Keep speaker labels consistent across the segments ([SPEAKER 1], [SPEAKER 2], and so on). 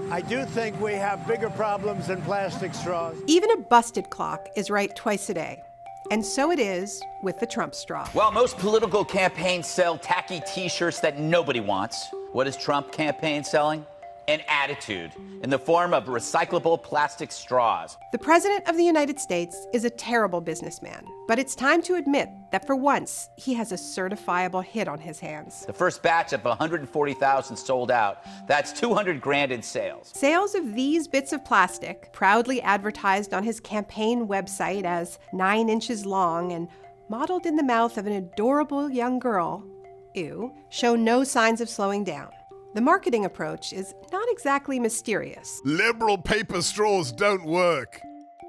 [SPEAKER 1] I do think we have bigger problems than plastic straws.
[SPEAKER 2] Even a busted clock is right twice a day. And so it is with the Trump straw.
[SPEAKER 3] While most political campaigns sell tacky T-shirts that nobody wants, what is Trump campaign selling? An attitude in the form of recyclable plastic straws.
[SPEAKER 2] The President of the United States is a terrible businessman, but it's time to admit that for once, he has a certifiable hit on his hands.
[SPEAKER 3] The first batch of 140,000 sold out. That's 200 grand in sales.
[SPEAKER 2] Sales of these bits of plastic, proudly advertised on his campaign website as 9 inches long and modeled in the mouth of an adorable young girl, show no signs of slowing down. The marketing approach is not exactly mysterious.
[SPEAKER 4] Liberal paper straws don't work.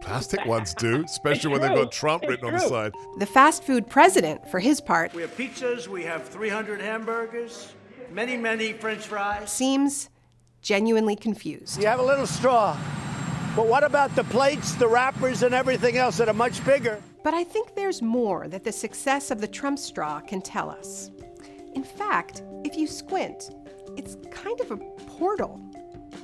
[SPEAKER 4] Plastic ones do, especially when they've got Trump written on the side.
[SPEAKER 2] The fast food president, for his part,
[SPEAKER 1] We have pizzas, we have 300 hamburgers, many French fries.
[SPEAKER 2] seems genuinely confused.
[SPEAKER 1] You have a little straw, but what about the plates, the wrappers, and everything else that are much bigger?
[SPEAKER 2] But I think there's more that the success of the Trump straw can tell us. In fact, if you squint, it's kind of a portal,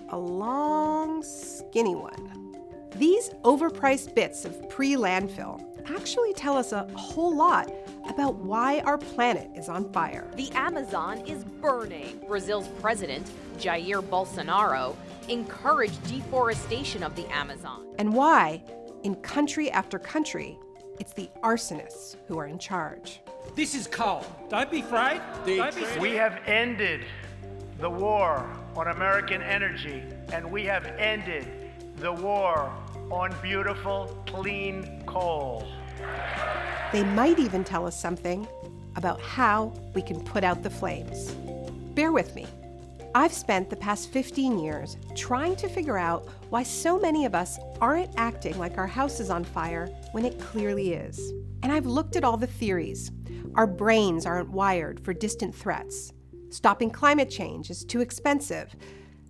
[SPEAKER 2] a long, skinny one. These overpriced bits of pre-landfill actually tell us a whole lot about why our planet is on fire.
[SPEAKER 5] The Amazon is burning. Brazil's president, Jair Bolsonaro, encouraged deforestation of the Amazon.
[SPEAKER 2] And why, in country after country, it's the arsonists who are in charge.
[SPEAKER 6] This is coal. Don't be afraid. Don't be
[SPEAKER 1] We have ended the war on American energy, and we have ended the war on beautiful, clean coal.
[SPEAKER 2] They might even tell us something about how we can put out the flames. Bear with me. I've spent the past 15 years trying to figure out why so many of us aren't acting like our house is on fire when it clearly is. And I've looked at all the theories. Our brains aren't wired for distant threats. Stopping climate change is too expensive.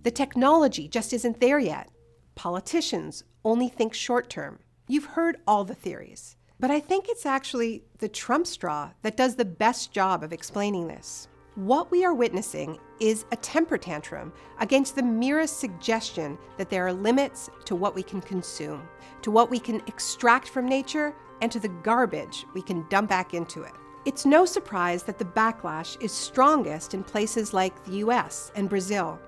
[SPEAKER 2] The technology just isn't there yet. Politicians only think short term. You've heard all the theories. But I think it's actually the Trump straw that does the best job of explaining this. What we are witnessing is a temper tantrum against the merest suggestion that there are limits to what we can consume, to what we can extract from nature, and to the garbage we can dump back into it. It's no surprise that the backlash is strongest in places like the US and Brazil.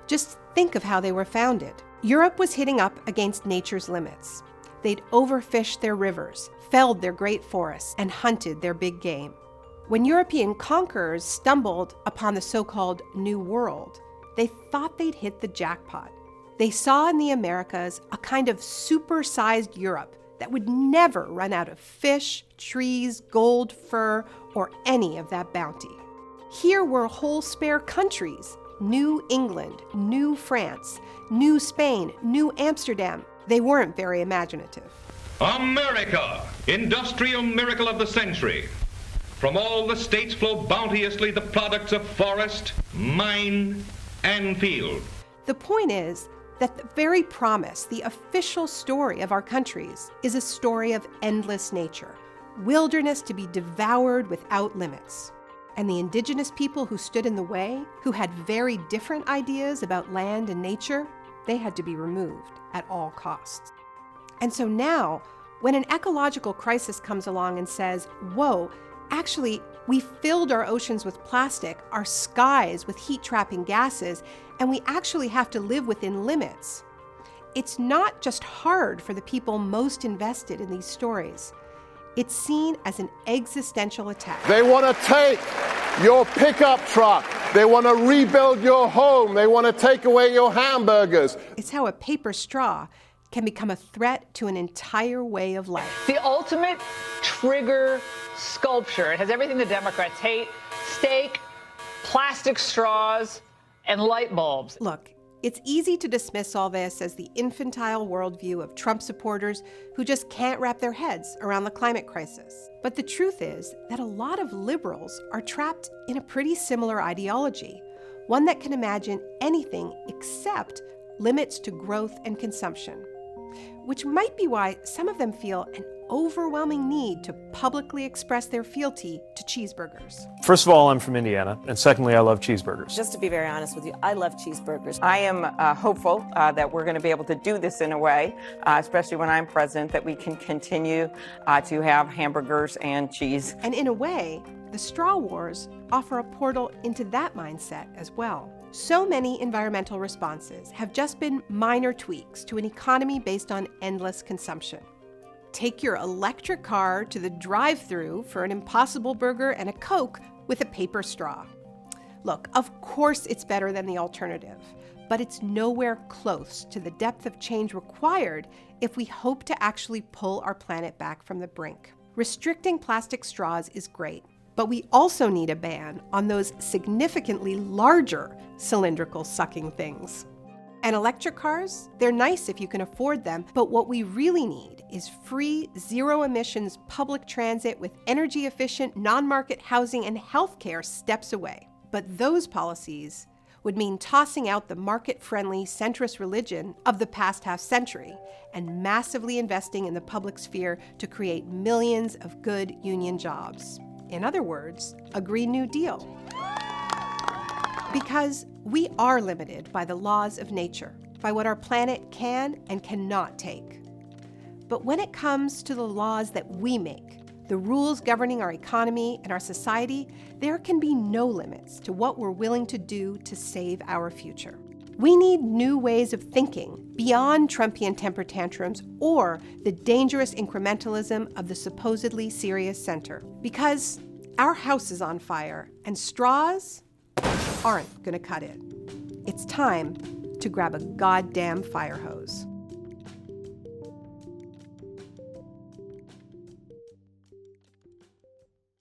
[SPEAKER 2] Just think of how they were founded. Europe was hitting up against nature's limits. They'd overfished their rivers, felled their great forests, and hunted their big game. When European conquerors stumbled upon the so-called New World, they thought they'd hit the jackpot. They saw in the Americas a kind of super-sized Europe that would never run out of fish, trees, gold, fur, or any of that bounty. Here were whole spare countries: New England, New France, New Spain, New Amsterdam. They weren't very imaginative.
[SPEAKER 7] America, industrial miracle of the century. From all the states flow bounteously the products of forest, mine, and field.
[SPEAKER 2] The point is that the very promise, the official story of our countries, is a story of endless nature, wilderness to be devoured without limits. And the indigenous people who stood in the way, who had very different ideas about land and nature, they had to be removed at all costs. And so now, when an ecological crisis comes along and says, whoa, actually, we filled our oceans with plastic, our skies with heat-trapping gases, and we actually have to live within limits. It's not just hard for the people most invested in these stories. It's seen as an existential attack.
[SPEAKER 8] They want to take your pickup truck. They want to rebuild your home. They want to take away your hamburgers.
[SPEAKER 2] It's how a paper straw can become a threat to an entire way of life.
[SPEAKER 9] The ultimate trigger sculpture. It has everything the Democrats hate: steak, plastic straws, and light bulbs.
[SPEAKER 2] Look, it's easy to dismiss all this as the infantile worldview of Trump supporters who just can't wrap their heads around the climate crisis. But the truth is that a lot of liberals are trapped in a pretty similar ideology, one that can imagine anything except limits to growth and consumption, which might be why some of them feel an overwhelming need to publicly express their fealty to cheeseburgers.
[SPEAKER 10] First of all, I'm from Indiana, and secondly, I love cheeseburgers.
[SPEAKER 11] Just to be very honest with you, I love cheeseburgers. I am hopeful that we're going to be able to do this in a way, especially when I'm president, that we can continue to have hamburgers and cheese.
[SPEAKER 2] And in a way, the straw wars offer a portal into that mindset as well. So many environmental responses have just been minor tweaks to an economy based on endless consumption. Take your electric car to the drive-thru for an Impossible Burger and a Coke with a paper straw. Look, of course it's better than the alternative, but it's nowhere close to the depth of change required if we hope to actually pull our planet back from the brink. Restricting plastic straws is great, but we also need a ban on those significantly larger cylindrical sucking things. And electric cars, they're nice if you can afford them, but what we really need is free, zero-emissions public transit with energy-efficient, non-market housing and healthcare steps away. But those policies would mean tossing out the market-friendly, centrist religion of the past half-century and massively investing in the public sphere to create millions of good union jobs. In other words, a Green New Deal. Because we are limited by the laws of nature, by what our planet can and cannot take. But when it comes to the laws that we make, the rules governing our economy and our society, there can be no limits to what we're willing to do to save our future. We need new ways of thinking beyond Trumpian temper tantrums or the dangerous incrementalism of the supposedly serious center. Because our house is on fire and straws aren't going to cut it. It's time to grab a goddamn fire hose.